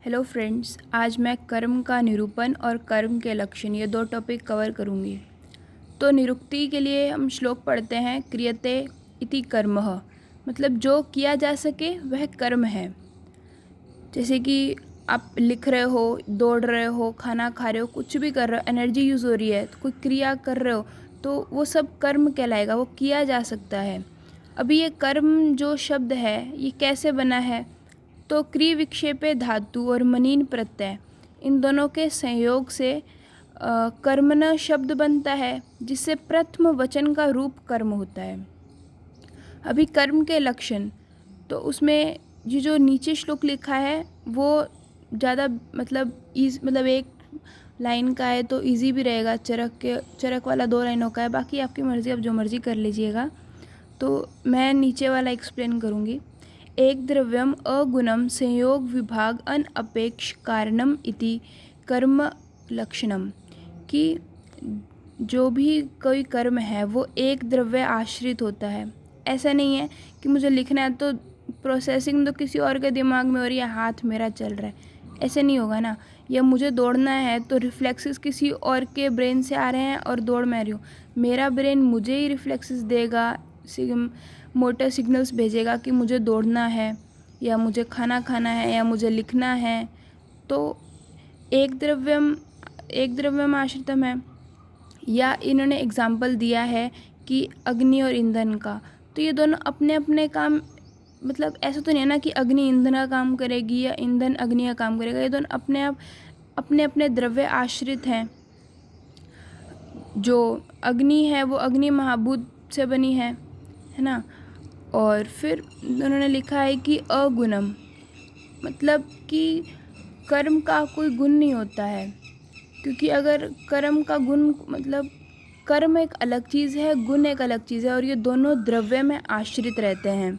Hello friends, आज मैं कर्म का निरूपण और कर्म के लक्षण ये दो टॉपिक कवर करूँगी। तो निरुक्ति के लिए हम श्लोक पढ़ते हैं। क्रियते इति कर्मः, मतलब जो किया जा सके वह कर्म है। जैसे कि आप लिख रहे हो, दौड़ रहे हो, खाना खा रहे हो, कुछ भी कर रहे हो, एनर्जी यूज़ हो रही है, तो कोई क्रिया कर रहे हो तो वो सब कर्म कहलाएगा, वो किया जा सकता है। अभी ये कर्म जो शब्द है ये कैसे बना है? तो क्रि विक्षेपे धातु और मनीन प्रत्यय, इन दोनों के संयोग से कर्मण शब्द बनता है, जिससे प्रथम वचन का रूप कर्म होता है। अभी कर्म के लक्षण, तो उसमें ये जो नीचे श्लोक लिखा है वो ज़्यादा मतलब एक लाइन का है तो इजी भी रहेगा। चरक वाला 2 लाइनों का है, बाकी आपकी मर्ज़ी, आप जो मर्ज़ी कर लीजिएगा। तो मैं नीचे वाला एक्सप्लेन करूँगी। एक द्रव्यम अगुणम संयोग विभाग अनअपेक्ष कारणम इति कर्म लक्षणम, कि जो भी कोई कर्म है वो एक द्रव्य आश्रित होता है। ऐसा नहीं है कि मुझे लिखना है तो प्रोसेसिंग तो किसी और के दिमाग में हो रही है, हाथ मेरा चल रहा है, ऐसे नहीं होगा ना। या मुझे दौड़ना है तो रिफ्लेक्सेस किसी और के ब्रेन से आ रहे हैं और दौड़ मैं रही हूँ, मेरा ब्रेन मुझे ही रिफ्लेक्सेस देगा, मोटर सिग्नल्स भेजेगा कि मुझे दौड़ना है या मुझे खाना खाना है या मुझे लिखना है। तो एक द्रव्यम आश्रितम है। या इन्होंने एग्जाम्पल दिया है कि अग्नि और ईंधन का, तो ये दोनों अपने अपने काम, मतलब ऐसा तो नहीं है ना कि अग्नि ईंधन का काम करेगी या ईंधन अग्नि का काम करेगा। ये दोनों अपने अपने द्रव्य आश्रित हैं। जो अग्नि है वो अग्नि महाभूत से बनी है ना। और फिर उन्होंने लिखा है कि अगुणम, मतलब कि कर्म का कोई गुण नहीं होता है, क्योंकि अगर कर्म का गुण, मतलब कर्म एक अलग चीज़ है, गुण एक अलग चीज़ है, और ये दोनों द्रव्य में आश्रित रहते हैं।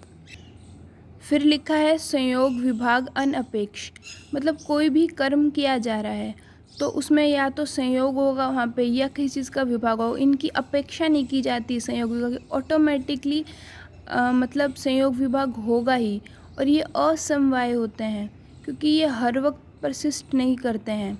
फिर लिखा है संयोग विभाग अनअपेक्ष, मतलब कोई भी कर्म किया जा रहा है तो उसमें या तो संयोग होगा वहाँ पे या किसी चीज़ का विभाग होगा, इनकी अपेक्षा नहीं की जाती संयोग विभाग की, ऑटोमेटिकली मतलब संयोग विभाग होगा ही। और ये असमवाय होते हैं क्योंकि ये हर वक्त परसिस्ट नहीं करते हैं।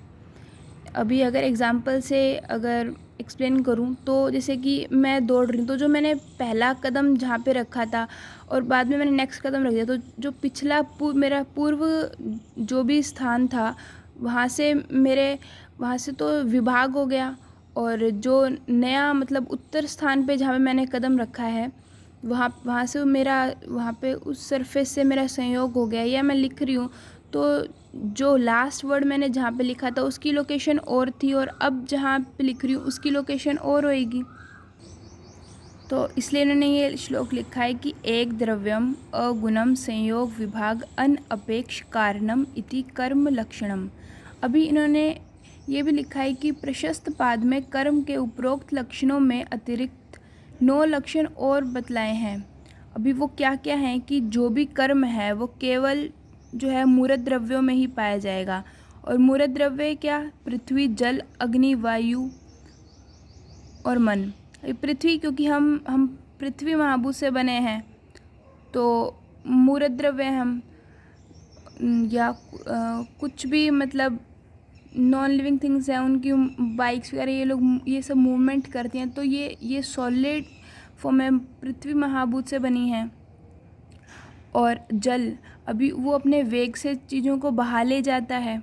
अभी अगर एग्जांपल से अगर एक्सप्लेन करूं तो जैसे कि मैं दौड़ रही हूँ, तो जो मैंने पहला कदम जहाँ पे रखा था और बाद में मैंने नेक्स्ट कदम रख दिया, तो जो पिछला मेरा पूर्व जो भी स्थान था वहाँ से तो विभाग हो गया, और जो नया मतलब उत्तर स्थान पे जहाँ पे मैंने कदम रखा है वहाँ से वहाँ पे उस सरफेस से मेरा संयोग हो गया। या मैं लिख रही हूँ तो जो लास्ट वर्ड मैंने जहाँ पे लिखा था उसकी लोकेशन और थी, और अब जहाँ पे लिख रही हूँ उसकी लोकेशन और होएगी। तो इसलिए इन्होंने ये श्लोक लिखा है कि एक द्रव्यम अगुणम संयोग विभाग अनअपेक्ष कारणम इति कर्म लक्षणम। अभी इन्होंने ये भी लिखा है कि प्रशस्त पाद में कर्म के उपरोक्त लक्षणों में अतिरिक्त 9 लक्षण और बतलाए हैं। अभी वो क्या क्या हैं कि जो भी कर्म है वो केवल जो है मूर्त द्रव्यों में ही पाया जाएगा। और मूर्त द्रव्य क्या? पृथ्वी, जल, अग्नि, वायु और मन। पृथ्वी, क्योंकि हम पृथ्वी महाभूत से बने हैं तो मूर्त द्रव्य हम, या कुछ भी मतलब नॉन लिविंग थिंग्स हैं, उनकी बाइक्स वगैरह ये लोग ये सब मूवमेंट करती हैं, तो ये सॉलिड फॉर्म में पृथ्वी महाभूत से बनी है। और जल, अभी वो अपने वेग से चीज़ों को बहा ले जाता है।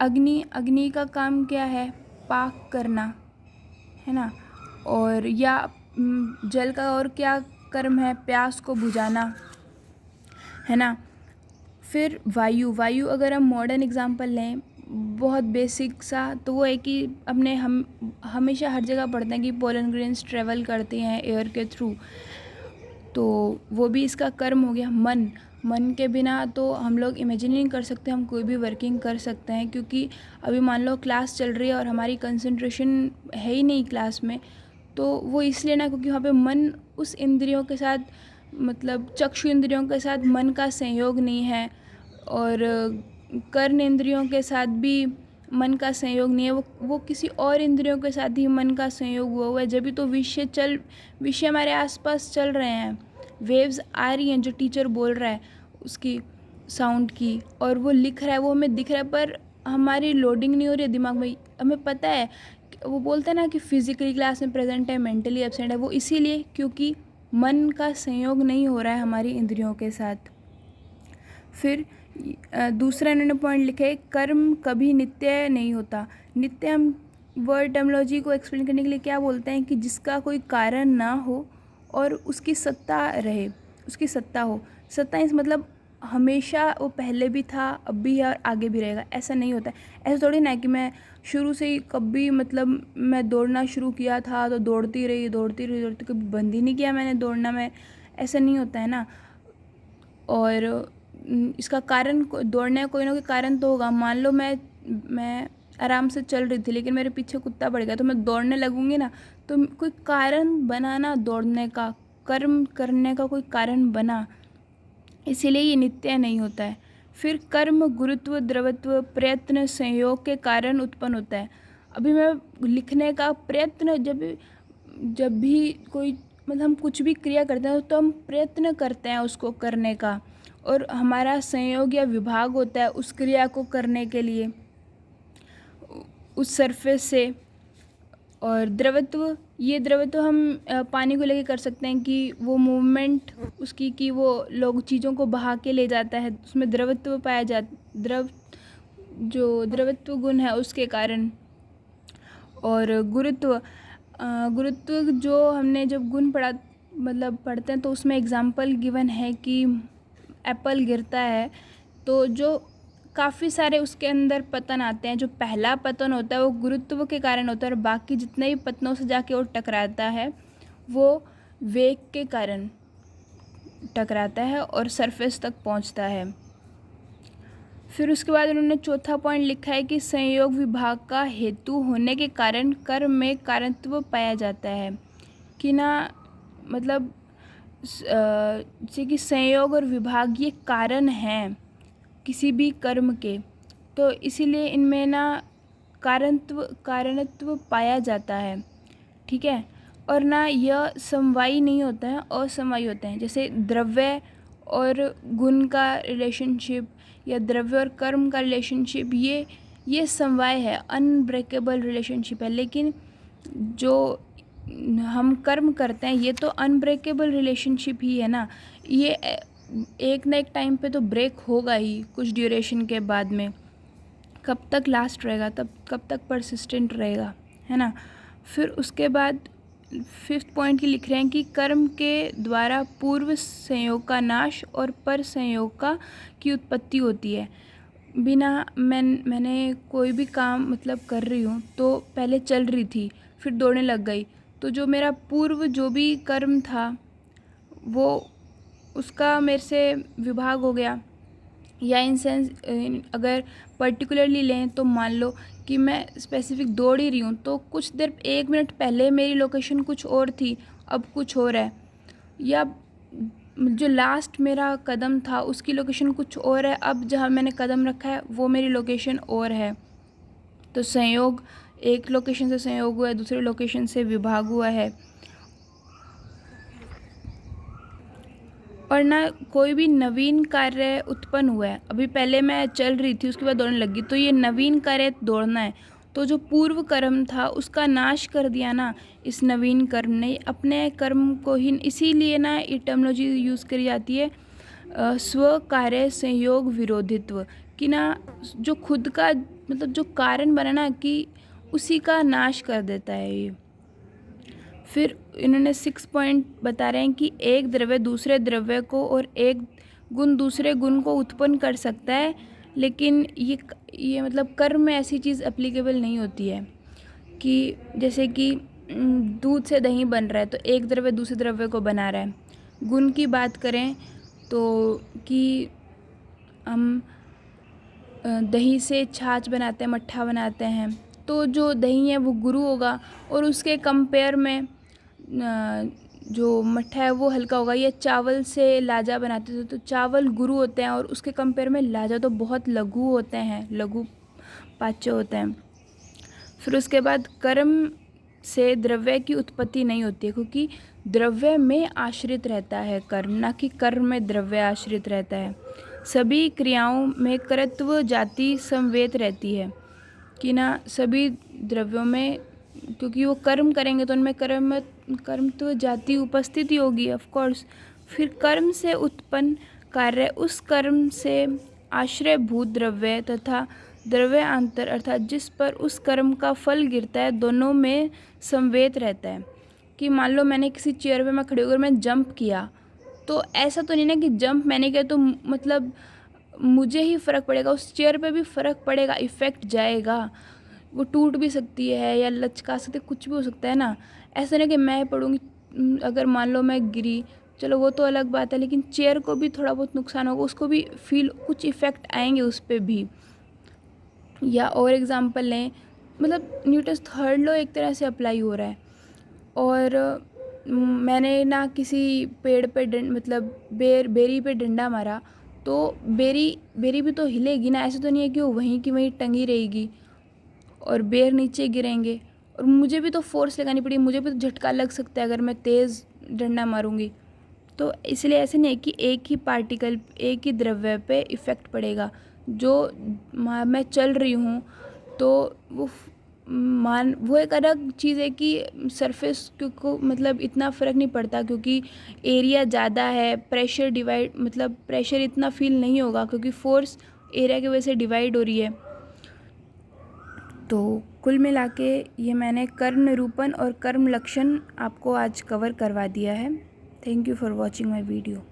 अग्नि का काम क्या है? पाक करना, है ना। और या जल का और क्या कर्म है? प्यास को बुझाना, है ना। फिर वायु अगर हम मॉडर्न एग्जांपल लें बहुत बेसिक सा, तो वो है कि हम हमेशा हर जगह पढ़ते हैं कि पोलन ग्रेन्स ट्रेवल करती हैं एयर के थ्रू, तो वो भी इसका कर्म हो गया। मन के बिना तो हम लोग इमेजिन नहीं कर सकते हम कोई भी वर्किंग कर सकते हैं, क्योंकि अभी मान लो क्लास चल रही है और हमारी कंसंट्रेशन है ही नहीं क्लास में, तो वो इसलिए ना क्योंकि वहाँ पे मन उस इंद्रियों के साथ, मतलब चक्षु इंद्रियों के साथ मन का संयोग नहीं है, और कर्ण इंद्रियों के साथ भी मन का संयोग नहीं है, वो किसी और इंद्रियों के साथ ही मन का संयोग हुआ है। जब भी तो विषय हमारे आसपास चल रहे हैं, वेव्स आ रही हैं जो टीचर बोल रहा है उसकी, साउंड की, और वो लिख रहा है, वो हमें दिख रहा है, पर हमारी लोडिंग नहीं हो रही है दिमाग में। हमें पता है, वो बोलते हैं ना कि फिजिकली क्लास में प्रेजेंट है, मेंटली एब्सेंट है। वो इसीलिए क्योंकि मन का संयोग नहीं हो रहा है हमारी इंद्रियों के साथ। फिर दूसरा इन्होंने पॉइंट लिखा है, कर्म कभी नित्य नहीं होता। नित्य हम वर्ड टर्मिनोलॉजी को एक्सप्लेन करने के लिए क्या बोलते हैं कि जिसका कोई कारण ना हो और उसकी सत्ता रहे, उसकी सत्ता हो। सत्ता इस मतलब हमेशा वो पहले भी था, अब भी है और आगे भी रहेगा, ऐसा नहीं होता है। ऐसा थोड़ी ना है कि मैं शुरू से ही कभी मतलब मैं दौड़ना शुरू किया था तो दौड़ती रही दौड़ती रही दौड़ती, कभी बंद ही नहीं किया मैंने दौड़ना। मैं ऐसा नहीं होता है ना। और इसका कारण दौड़ने का कोई ना कोई कारण तो होगा। मान लो मैं आराम से चल रही थी लेकिन मेरे पीछे कुत्ता पड़ गया तो मैं दौड़ने लगूंगी ना, तो कोई कारण बना ना दौड़ने का, कर्म करने का कोई कारण बना, इसीलिए ये नित्य नहीं होता है। फिर कर्म गुरुत्व द्रवत्व प्रयत्न संयोग के कारण उत्पन्न होता है। अभी मैं लिखने का प्रयत्न, जब भी कोई मतलब हम कुछ भी क्रिया करते हैं तो हम प्रयत्न करते हैं उसको करने का, और हमारा संयोग या विभाग होता है उस क्रिया को करने के लिए उस सरफेस से। और द्रवत्व, ये द्रवत्व हम पानी को लेके कर सकते हैं कि वो मूवमेंट उसकी, कि वो लोग चीज़ों को बहा के ले जाता है, उसमें द्रवत्व पाया जाता, जो द्रवत्व गुण है उसके कारण। और गुरुत्व, गुरुत्व जो हमने जब गुण पढ़ा मतलब पढ़ते हैं तो उसमें एग्जाम्पल गिवन है कि एप्पल गिरता है तो जो काफ़ी सारे उसके अंदर पतन आते हैं। जो पहला पतन होता है वो गुरुत्व के कारण होता है, और बाकी जितने भी पतनों से जाके वो टकराता है वो वेग के कारण टकराता है और सरफेस तक पहुंचता है। फिर उसके बाद उन्होंने चौथा पॉइंट लिखा है कि संयोग विभाग का हेतु होने के कारण कर्म में कारणत्व पाया जाता है। कि ना मतलब जैसे कि संयोग और विभाग ये कारण हैं किसी भी कर्म के, तो इसीलिए इनमें ना कारणत्व पाया जाता है। ठीक है। और ना यह समवायी नहीं होता है, असमवायी होते हैं। जैसे द्रव्य और गुण का रिलेशनशिप या द्रव्य और कर्म का रिलेशनशिप, ये समवाय है, अनब्रेकेबल रिलेशनशिप है। लेकिन जो हम कर्म करते हैं ये तो अनब्रेकेबल रिलेशनशिप ही है ना। ये एक ना एक टाइम पे तो ब्रेक होगा ही, कुछ ड्यूरेशन के बाद में। कब तक लास्ट रहेगा, तब कब तक परसिस्टेंट रहेगा, है ना। फिर उसके बाद 5th पॉइंट की लिख रहे हैं कि कर्म के द्वारा पूर्व संयोग का नाश और पर संयोग की उत्पत्ति होती है। बिना मैंने कोई भी काम मतलब कर रही हूँ तो पहले चल रही थी फिर दौड़ने लग गई, तो जो मेरा पूर्व जो भी कर्म था वो उसका मेरे से विभाग हो गया। या इन सेंस अगर पर्टिकुलरली लें तो मान लो कि मैं स्पेसिफिक दौड़ ही रही हूँ तो कुछ देर 1 मिनट पहले मेरी लोकेशन कुछ और थी, अब कुछ और है। या जो लास्ट मेरा कदम था उसकी लोकेशन कुछ और है, अब जहाँ मैंने कदम रखा है वो मेरी लोकेशन और है। तो संयोग, एक लोकेशन से संयोग हुआ है, दूसरे लोकेशन से विभाग हुआ है। और ना कोई भी नवीन कार्य उत्पन्न हुआ है, अभी पहले मैं चल रही थी उसके बाद दौड़ने लगी, तो ये नवीन कार्य दौड़ना है। तो जो पूर्व कर्म था उसका नाश कर दिया ना इस नवीन कर्म ने, अपने कर्म को ही, इसीलिए ना ये टर्मिनोलॉजी यूज़ करी जाती है स्व कार्य संयोग विरोधित्व। कि ना जो खुद का मतलब जो कारण बना ना कि उसी का नाश कर देता है ये। फिर इन्होंने 6 पॉइंट बता रहे हैं कि एक द्रव्य दूसरे द्रव्य को और एक गुण दूसरे गुण को उत्पन्न कर सकता है, लेकिन ये मतलब कर्म में ऐसी चीज़ एप्लीकेबल नहीं होती है। कि जैसे कि दूध से दही बन रहा है तो एक द्रव्य दूसरे द्रव्य को बना रहा है। गुण की बात करें तो कि हम दही से छाछ बनाते हैं, मट्ठा बनाते हैं, तो जो दही है वो गुरु होगा और उसके कंपेयर में जो मट्ठा है वो हल्का होगा। या चावल से लाजा बनाते थे तो चावल गुरु होते हैं और उसके कंपेयर में लाजा तो बहुत लघु होते हैं, लघु पाच्य होते हैं। फिर उसके बाद कर्म से द्रव्य की उत्पत्ति नहीं होती है, क्योंकि द्रव्य में आश्रित रहता है कर्म, ना कि कर्म में द्रव्य आश्रित रहता है। सभी क्रियाओं में कर्तृत्व जाति समवेत रहती है कि ना सभी द्रव्यों में, क्योंकि वो कर्म करेंगे तो उनमें कर्म तो जाति उपस्थिति होगी ऑफ कोर्स। फिर कर्म से उत्पन्न कार्य, उस कर्म से आश्रयभूत द्रव्य तथा द्रव्यांतर अर्थात जिस पर उस कर्म का फल गिरता है, दोनों में समवेत रहता है। कि मान लो मैंने किसी चेयर पे मैं खड़ी होकर मैं जंप किया, तो ऐसा तो नहीं ना कि जंप मैंने किया तो मतलब मुझे ही फ़र्क पड़ेगा, उस चेयर पे भी फ़र्क पड़ेगा, इफ़ेक्ट जाएगा। वो टूट भी सकती है या लचका सकती है, कुछ भी हो सकता है ना। ऐसा नहीं कि मैं पड़ूँगी, अगर मान लो मैं गिरी, चलो वो तो अलग बात है, लेकिन चेयर को भी थोड़ा बहुत नुकसान होगा, उसको भी फील, कुछ इफ़ेक्ट आएंगे उस पर भी। या और एग्ज़ाम्पल लें, मतलब न्यूटन्स थर्ड लॉ एक तरह से अप्लाई हो रहा है। और मैंने ना किसी पेड़ पे मतलब बेरी पे डंडा मारा, तो बेरी भी तो हिलेगी ना, ऐसे तो नहीं है कि वो वहीं की वहीं टंगी रहेगी और बेर नीचे गिरेंगे। और मुझे भी तो फोर्स लगानी पड़ेगी, मुझे भी तो झटका लग सकता है अगर मैं तेज़ डंडा मारूंगी। तो इसलिए ऐसे नहीं है कि एक ही पार्टिकल, एक ही द्रव्य पे इफ़ेक्ट पड़ेगा। जो मैं चल रही हूँ तो वो वो एक अलग चीज़ है कि सरफेस को मतलब इतना फ़र्क नहीं पड़ता, क्योंकि एरिया ज़्यादा है, प्रेशर डिवाइड, मतलब प्रेशर इतना फील नहीं होगा क्योंकि फोर्स एरिया की वजह से डिवाइड हो रही है। तो कुल मिला के ये मैंने कर्म निरूपण और कर्म लक्षण आपको आज कवर करवा दिया है। Thank you for watching my video.